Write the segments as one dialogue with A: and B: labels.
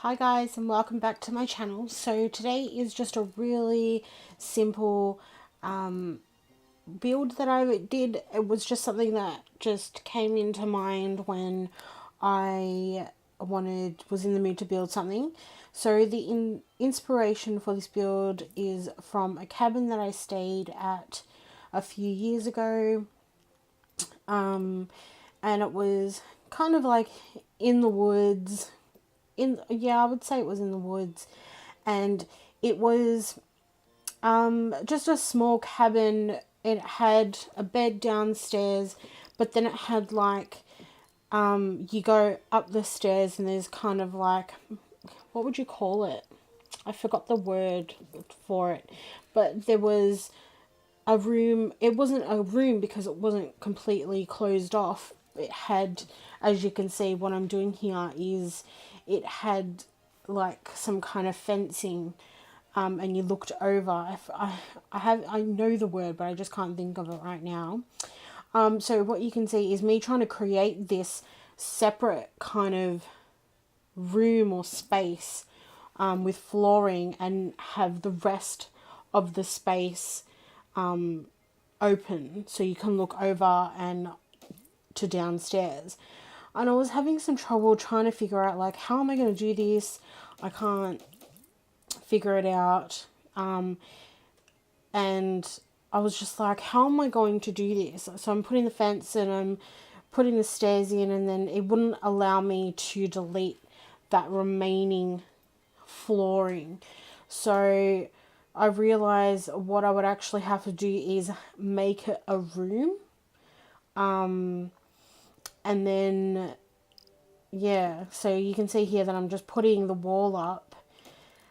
A: Hi guys, and welcome back to my channel. So today is just a really simple build that I did. It was just something that just came into mind when I was in the mood to build something. So the inspiration for this build is from a cabin that I stayed at a few years ago, and it was kind of like in the woods. I would say it was in the woods, and it was just a small cabin. It had a bed downstairs, but then it had like you go up the stairs and there's kind of like, what would you call it? I forgot the word for it, but there was a room. It wasn't a room because it wasn't completely closed off. It had, as you can see, what I'm doing here is it had like some kind of fencing, and you looked over. I know the word, but I just can't think of it right now. So what you can see is me trying to create this separate kind of room or space, with flooring, and have the rest of the space open so you can look over and to downstairs. And I was having some trouble trying to figure out, like, how am I going to do this? I can't figure it out. And I was just like, how am I going to do this? So I'm putting the fence and I'm putting the stairs in, and then it wouldn't allow me to delete that remaining flooring. So I realized what I would actually have to do is make it a room. And then, yeah, so you can see here that I'm just putting the wall up,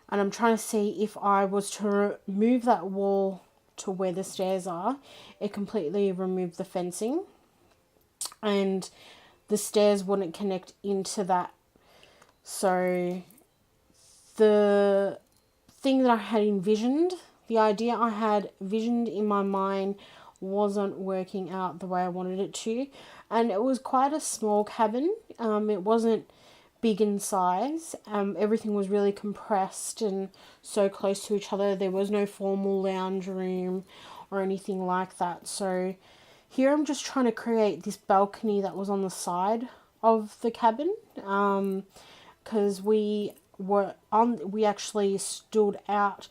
A: and I'm trying to see if I was to move that wall to where the stairs are, it completely removed the fencing, and the stairs wouldn't connect into that. So the thing that I had envisioned, the idea I had visioned in my mind, wasn't working out the way I wanted it to. And it was quite a small cabin. It wasn't big in size. Everything was really compressed and so close to each other. There was no formal lounge room or anything like that. So here I'm just trying to create this balcony that was on the side of the cabin, because we actually stood out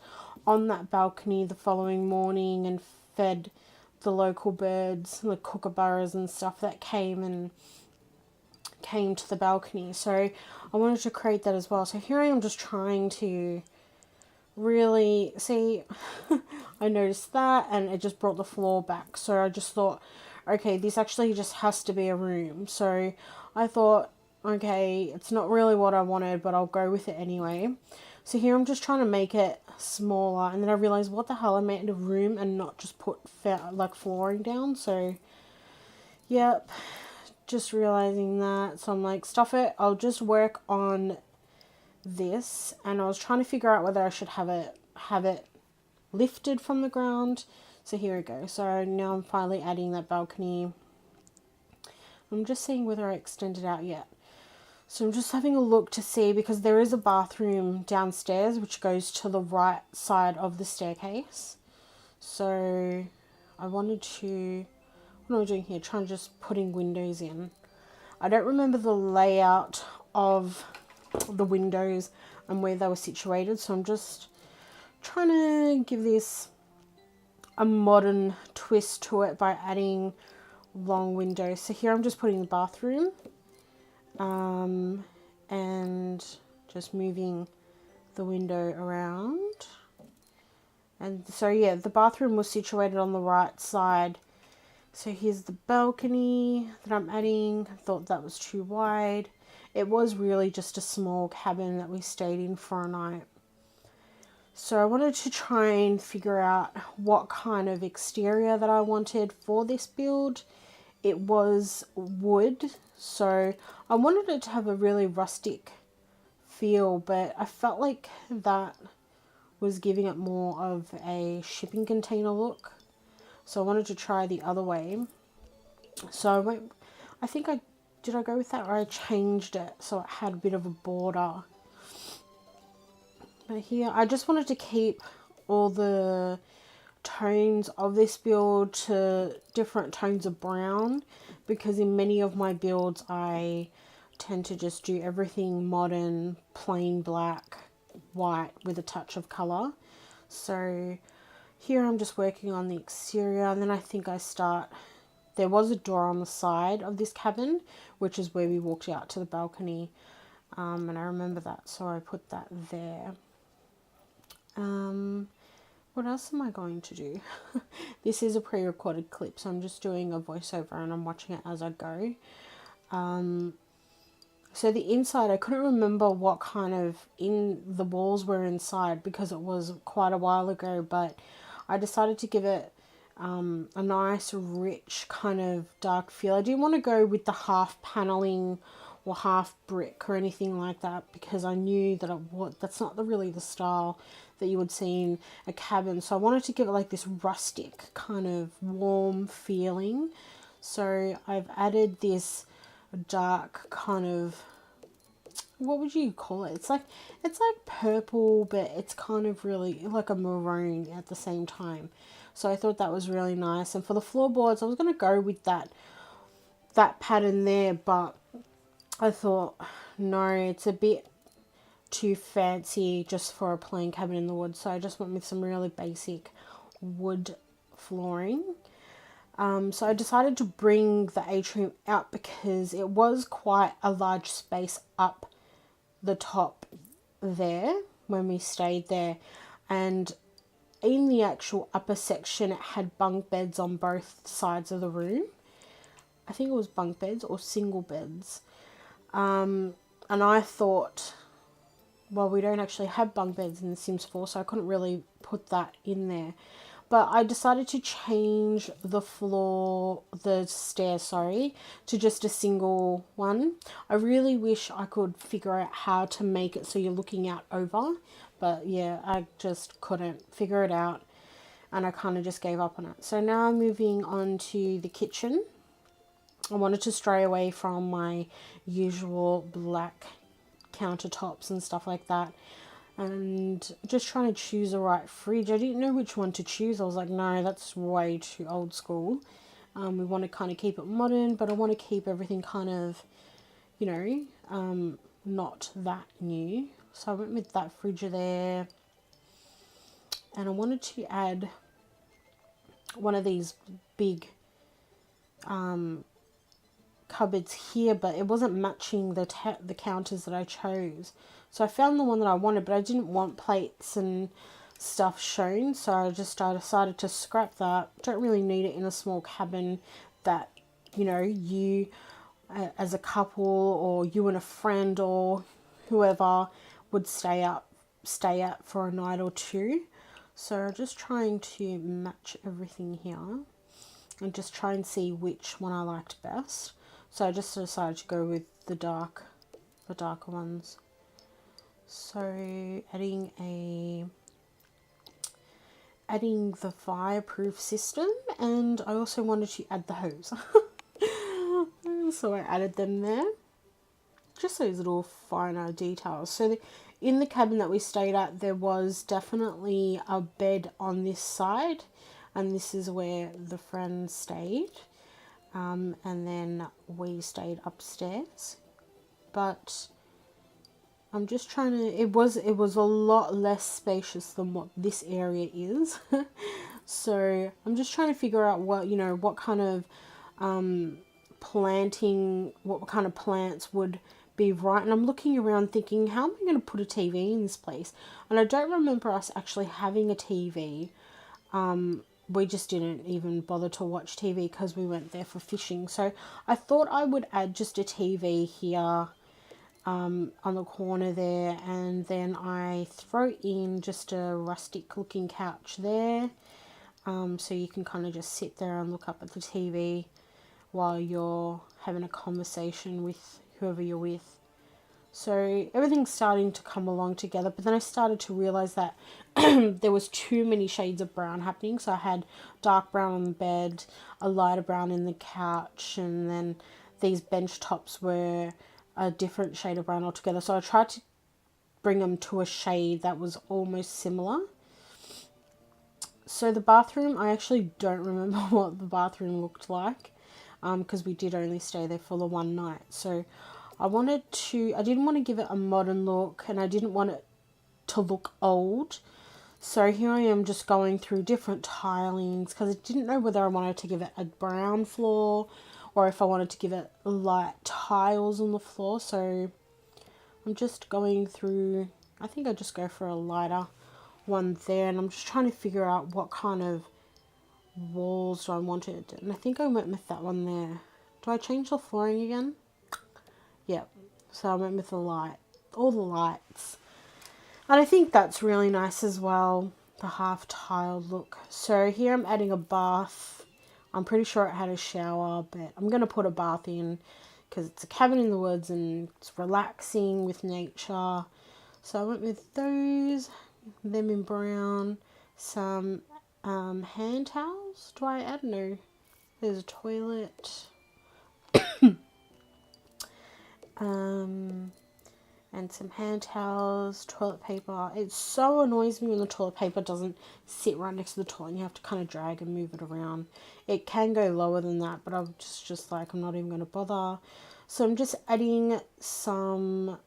A: on that balcony the following morning and fed the local birds, the kookaburras and stuff that came to the balcony. So I wanted to create that as well. So here I am just trying to really see. I noticed that, and it just brought the floor back. So I just thought, okay, this actually just has to be a room. So I thought, okay, it's not really what I wanted, but I'll go with it anyway. So here I'm just trying to make it smaller, and then I realized, what the hell, I made it a room and not just put like flooring down. So yep, just realizing that. So I'm like, stuff it, I'll just work on this. And I was trying to figure out whether I should have it lifted from the ground. So here we go. So now I'm finally adding that balcony. I'm just seeing whether I extended out yet. So I'm just having a look to see, because there is a bathroom downstairs which goes to the right side of the staircase. So I wanted to, what am I doing here? Trying to just putting windows in. I don't remember the layout of the windows and where they were situated. So I'm just trying to give this a modern twist to it by adding long windows. So here I'm just putting the bathroom, and just moving the window around. And so yeah, the bathroom was situated on the right side. So here's the balcony that I'm adding. I thought that was too wide. It was really just a small cabin that we stayed in for a night. So I wanted to try and figure out what kind of exterior that I wanted for this build. It was wood, so I wanted it to have a really rustic feel, but I felt like that was giving it more of a shipping container look. So I wanted to try the other way. So I think did I go with that, or I changed it so it had a bit of a border. But here, I just wanted to keep all the tones of this build to different tones of brown, because in many of my builds I tend to just do everything modern, plain black, white with a touch of colour. So here I'm just working on the exterior, and then I think there was a door on the side of this cabin, which is where we walked out to the balcony, and I remember that, so I put that there. What else am I going to do? This is a pre-recorded clip, so I'm just doing a voiceover and I'm watching it as I go. So the inside, I couldn't remember what kind of the walls were inside because it was quite a while ago, but I decided to give it a nice, rich kind of dark feel. I didn't want to go with the half paneling or half brick or anything like that, because I knew that that's not really the style that you would see in a cabin. So I wanted to give it like this rustic kind of warm feeling. So I've added this dark kind of, what would you call it? It's like purple, but it's kind of really like a maroon at the same time. So I thought that was really nice. And for the floorboards, I was going to go with that pattern there, but I thought, no, it's a bit too fancy just for a plain cabin in the woods. So I just went with some really basic wood flooring. So I decided to bring the atrium out because it was quite a large space up the top there when we stayed there. And in the actual upper section, it had bunk beds on both sides of the room. I think it was bunk beds or single beds. And I thought, well, we don't actually have bunk beds in The Sims 4, so I couldn't really put that in there. But I decided to change the stairs, to just a single one. I really wish I could figure out how to make it so you're looking out over. But yeah, I just couldn't figure it out. And I kind of just gave up on it. So now I'm moving on to the kitchen. I wanted to stray away from my usual black countertops and stuff like that, and just trying to choose the right fridge. I didn't know which one to choose. I was like, no, that's way too old school. We want to kind of keep it modern, but I want to keep everything kind of, not that new. So I went with that fridge there, and I wanted to add one of these big cupboards here, but it wasn't matching the counters that I chose. So I found the one that I wanted, but I didn't want plates and stuff shown, so I decided to scrap that. Don't really need it in a small cabin that you as a couple, or you and a friend or whoever would stay at for a night or two. So just trying to match everything here and just try and see which one I liked best. So I just decided to go with the darker ones. So adding the fireproof system, and I also wanted to add the hose. So I added them there. Just those little finer details. So in the cabin that we stayed at, there was definitely a bed on this side, and this is where the friends stayed. And then we stayed upstairs, but I'm just trying to, it was a lot less spacious than what this area is. So I'm just trying to figure out what kind of planting, what kind of plants would be right. And I'm looking around thinking, how am I going to put a TV in this place? And I don't remember us actually having a TV. We just didn't even bother to watch TV because we went there for fishing. So I thought I would add just a TV here on the corner there, and then I throw in just a rustic looking couch there, so you can kind of just sit there and look up at the TV while you're having a conversation with whoever you're with. So everything's starting to come along together, but then I started to realize that there was too many shades of brown happening. So I had dark brown on the bed, a lighter brown in the couch, and then these bench tops were a different shade of brown altogether. So I tried to bring them to a shade that was almost similar. So the bathroom, I actually don't remember what the bathroom looked like, because we did only stay there for the one night. So I didn't want to give it a modern look, and I didn't want it to look old. So here I am just going through different tilings, because I didn't know whether I wanted to give it a brown floor or if I wanted to give it light tiles on the floor. So I'm just going through, I think I just go for a lighter one there, and I'm just trying to figure out what kind of walls I wanted, and I think I went with that one there. Do I change the flooring again? Yep. So I went with the light, all the lights. And I think that's really nice as well, the half tiled look. So here I'm adding a bath. I'm pretty sure it had a shower, but I'm going to put a bath in because it's a cabin in the woods and it's relaxing with nature. So I went with those, them in brown, some hand towels. Do I add? No. There's a toilet. And some hand towels, toilet paper. It so annoys me when the toilet paper doesn't sit right next to the toilet and you have to kind of drag and move it around. It can go lower than that, but I'm just like, I'm not even going to bother. So I'm just adding some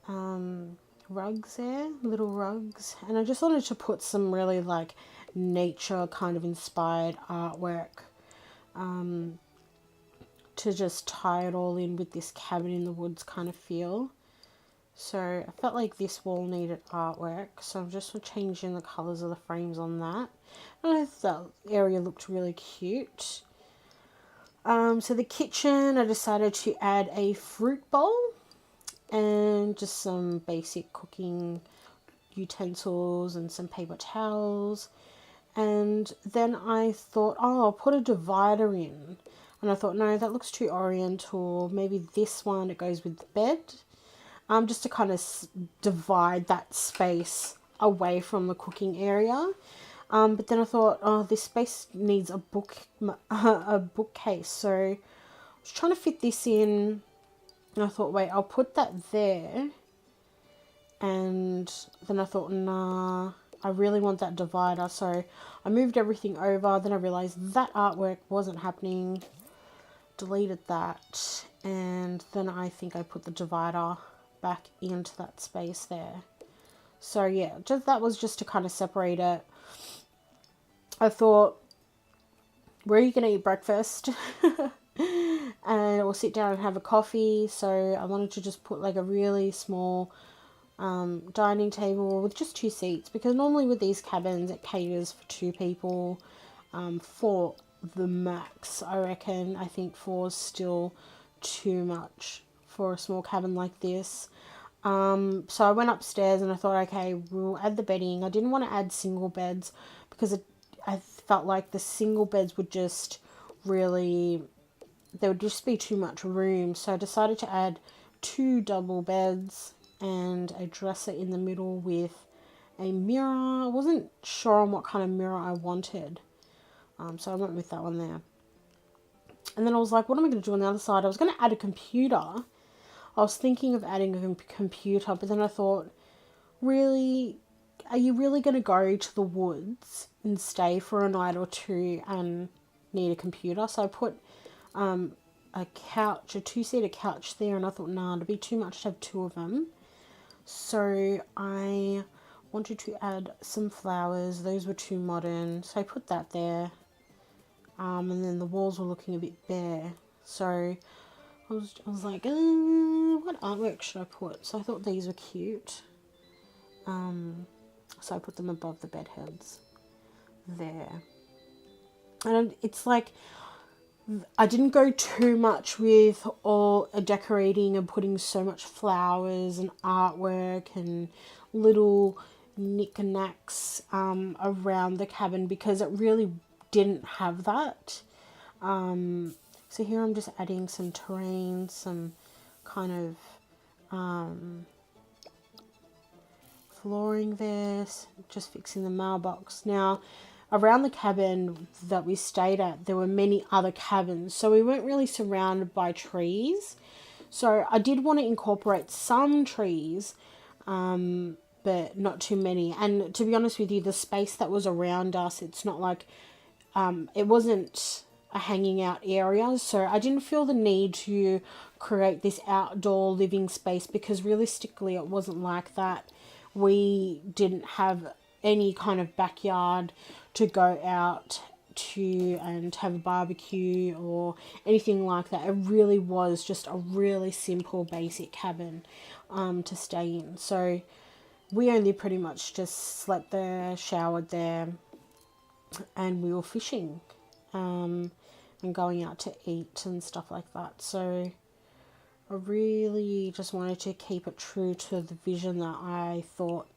A: rugs there, little rugs. And I just wanted to put some really like nature kind of inspired artwork to just tie it all in with this cabin in the woods kind of feel. So I felt like this wall needed artwork, so I'm just changing the colours of the frames on that. And I thought that area looked really cute. So the kitchen, I decided to add a fruit bowl and just some basic cooking utensils and some paper towels. And then I thought, oh, I'll put a divider in. And I thought, no, that looks too oriental. Maybe this one, it goes with the bed. Just to kind of divide that space away from the cooking area. But then I thought, oh, this space needs a bookcase. So I was trying to fit this in. And I thought, wait, I'll put that there. And then I thought, nah, I really want that divider. So I moved everything over. Then I realized that artwork wasn't happening. Deleted that, and then I think I put the divider back into that space there. So yeah, that was just to kind of separate it. I thought, where are you going to eat breakfast? And we'll sit down and have a coffee. So I wanted to just put like a really small dining table with just 2 seats, because normally with these cabins it caters for 2 people, for the max, I reckon. I think 4 is still too much for a small cabin like this. So I went upstairs and I thought, okay, we'll add the bedding. I didn't want to add single beds because I felt like the single beds would just really, there would just be too much room. So I decided to add 2 double beds and a dresser in the middle with a mirror. I wasn't sure on what kind of mirror I wanted. So I went with that one there. And then I was like, what am I going to do on the other side? I was going to add a computer. I was thinking of adding a computer, but then I thought, really, are you really going to go to the woods and stay for a night or 2 and need a computer? So I put a couch, a 2-seater couch there, and I thought, nah, it'd be too much to have 2 of them. So I wanted to add some flowers. Those were too modern, so I put that there. And then the walls were looking a bit bare, so I was like, what artwork should I put? So I thought these were cute. So I put them above the bed heads there. And it's like, I didn't go too much with all decorating and putting so much flowers and artwork and little knickknacks around the cabin, because it really didn't have that. So here I'm just adding some terrain, some kind of flooring there, just fixing the mailbox. Now, around the cabin that we stayed at, there were many other cabins, so we weren't really surrounded by trees. So I did want to incorporate some trees, but not too many. And to be honest with you, the space that was around us, it's not like, it wasn't a hanging out area. So I didn't feel the need to create this outdoor living space, because realistically it wasn't like that. We didn't have any kind of backyard to go out to and have a barbecue or anything like that. It really was just a really simple basic cabin to stay in. So we only pretty much just slept there, showered there, and we were fishing and going out to eat and stuff like that. So I really just wanted to keep it true to the vision that I thought,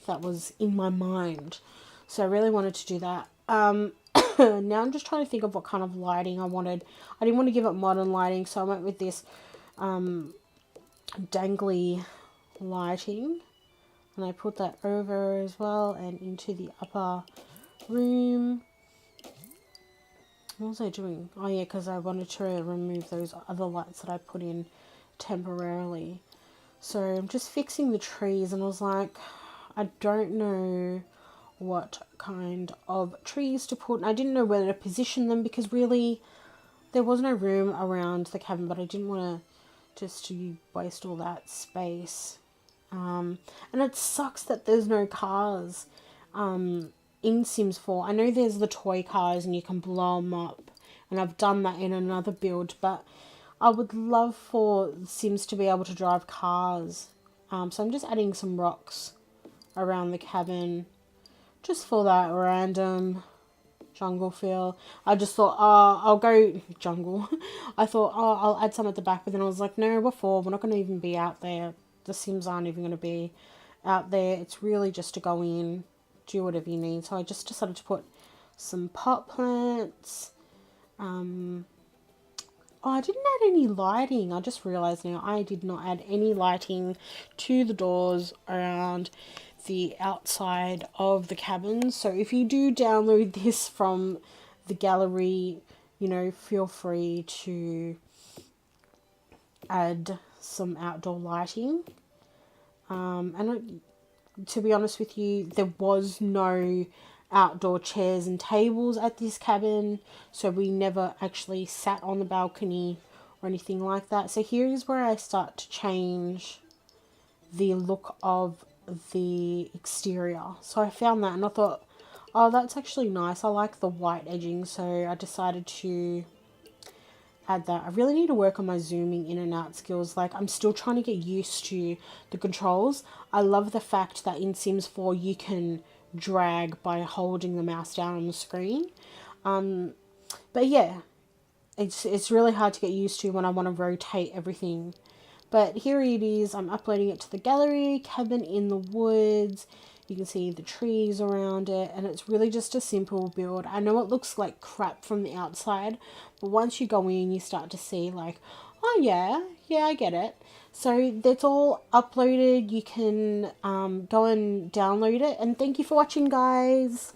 A: that was in my mind. So I really wanted to do that. Now I'm just trying to think of what kind of lighting I wanted. I didn't want to give it modern lighting, so I went with this dangly lighting. And I put that over as well and into the upper room. What was I doing? Oh yeah, because I wanted to remove those other lights that I put in temporarily. So I'm just fixing the trees, and I was like, I don't know what kind of trees to put. And I didn't know whether to position them, because really there was no room around the cabin, but I didn't want to just to waste all that space. And it sucks that there's no cars in Sims 4. I know there's the toy cars and you can blow them up, and I've done that in another build, but I would love for Sims to be able to drive cars. So I'm just adding some rocks around the cabin just for that random jungle feel. I just thought, I'll go jungle. I thought, I'll add some at the back, but then I was like, no, we're not going to even be out there. The Sims aren't even going to be out there. It's really just to go in, do whatever you need. So I just decided to put some pot plants. I didn't add any lighting. I just realised now I did not add any lighting to the doors around the outside of the cabin. So if you do download this from the gallery, feel free to add some outdoor lighting. To be honest with you, there was no outdoor chairs and tables at this cabin, so we never actually sat on the balcony or anything like that. So here is where I start to change the look of the exterior. So I found that and I thought, oh, that's actually nice. I like the white edging, so I decided to add that. I really need to work on my zooming in and out skills. Like, I'm still trying to get used to the controls. I love the fact that in Sims 4 you can drag by holding the mouse down on the screen. But yeah, it's really hard to get used to when I want to rotate everything. But here it is. I'm uploading it to the gallery. Cabin in the woods. You can see the trees around it, and it's really just a simple build. I know it looks like crap from the outside, but once you go in, you start to see like, oh yeah, I get it. So that's all uploaded. You can go and download it, and thank you for watching, guys.